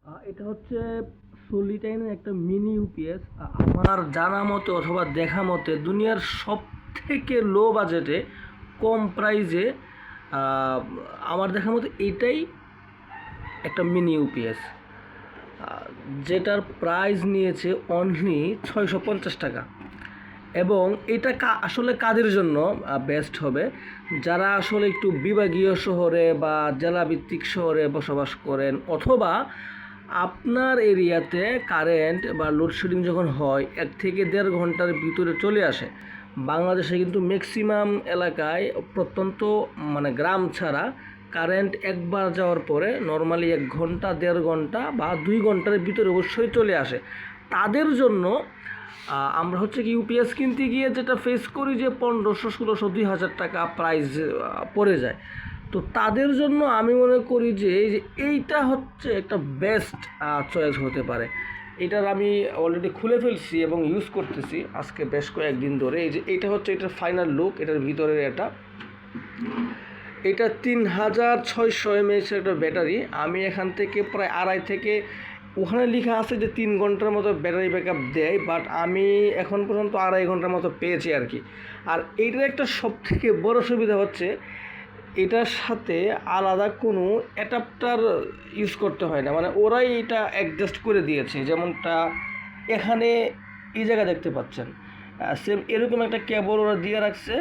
এটা হচ্ছে সোলিটাইনের একটা মিনি ইউপিএস। আমার জানা মতে অথবা দেখা মতে দুনিয়ার সব থেকে লো বাজেটে কম প্রাইজে আমার দেখা মতে এটাই একটা মিনি ইউপিএস, যেটার প্রাইস নিয়েছে অনলি 650 টাকা। এবং এটা আসলে কাদের জন্য বেস্ট হবে, যারা আসলে একটু বিভাগীয় শহরে বা জেলাভিত্তিক শহরে বসবাস করেন, অথবা আপনার এরিয়াতে কারেন্ট বা লোডশেডিং যখন হয় 1 থেকে 1.5 ঘন্টার ভিতরে চলে আসে। বাংলাদেশে কিন্তু ম্যাক্সিমাম এলাকায় প্রত্যন্ত গ্রাম ছাড়া কারেন্ট একবার যাওয়ার পরে নর্মালি 1 ঘন্টা 1.5 ঘন্টা বা 2 ঘন্টার ভিতরে অবশ্যই চলে আসে। তাদের জন্য আমরা হচ্ছে কি ইউপিএস কিনতে গিয়ে যেটা ফেস করি যে 1500, 1600, 2000 টাকা প্রাইস পড়ে যায়। তো তাদের জন্য আমি মনে করি যে এইটা হচ্ছে একটা বেস্ট চয়েস হতে পারে। এটার আমি অলরেডি খুলে ফেলছি এবং ইউজ করতেছি আজকে বেশ কয়েকদিন ধরে। এই যে এটা হচ্ছে এটার ফাইনাল লুক, এটার ভিতরে এটা 3600 mAh একটা ব্যাটারি। আমি এখান থেকে প্রায় 2.5 থেকে, ওখানে লেখা আছে যে 3 ঘন্টার মতো ব্যাটারি ব্যাকআপ দেয়, বাট আমি এখন পর্যন্ত 2.5 ঘন্টার মতো পেয়েছি আর কি। আর এইটার একটা সবথেকে বড় সুবিধা হচ্ছে এটার সাথে আলাদা কোনো অ্যাডাপ্টার ইউজ করতে হয় না, ওরাই এটা অ্যাডজাস্ট করে দিয়েছে। যেমনটা এখানে এই জায়গা দেখতে পাচ্ছেন, সেম এরকম একটা কেবল ওরা দিয়ে রাখছে।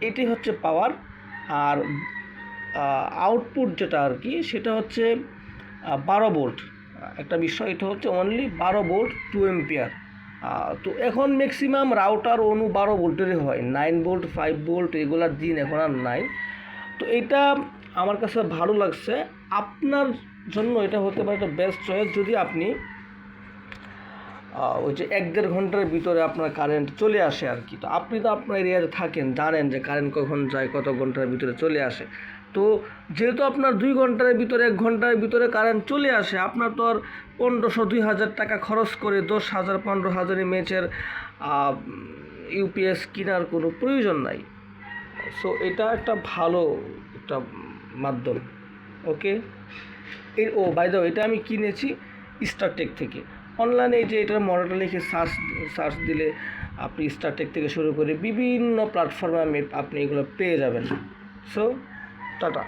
এটি হচ্ছে পাওয়ার, আর আউটপুট যেটা আর কি সেটা হচ্ছে 12 ভোল্ট। একটা বিষয়, এটা হচ্ছে অনলি 12 ভোল্ট 2 এম্পিয়ার। তো এখন ম্যাক্সিমাম রাউটার 12 ভোল্টেরই হয়, 9 ভোল্ট 5 ভোল্ট এগুলার দিন এখন আর নাই। তো এটা আমার কাছে ভালো লাগছে। আপনার জন্য এটা হতে পারে একটা বেস্ট চয়েস যদি আপনি ওই যে 1-1.5 ঘন্টার ভিতরে আপনার কারেন্ট চলে আসে আর কি। তো আপনি তো আপনার এরিয়াতে থাকেন, জানেন যে কারেন্ট কখন যায়, কত ঘন্টার ভিতরে চলে আসে। তো যেহেতু আপনার 2 ঘন্টার ভিতরে 1 ঘন্টার ভিতরে কারেন্ট চলে আসে, আপনার তো আর 1500-2000 টাকা খরচ করে 10,000-15,000 mAh ইউপিএস কেনার কোনো প্রয়োজন নাই। সো এটা একটা ভালো একটা মাধ্যম। ওকে, বাই দ্য ওয়ে, এটা আমি কিনেছি স্টারটেক থেকে। অনলাইনে এই যে এটার মডেলটা লিখে সার্চ দিলে আপনি স্টারটেক থেকে শুরু করে বিভিন্ন প্ল্যাটফর্মে আপনি এগুলো পেয়ে যাবেন। So tata.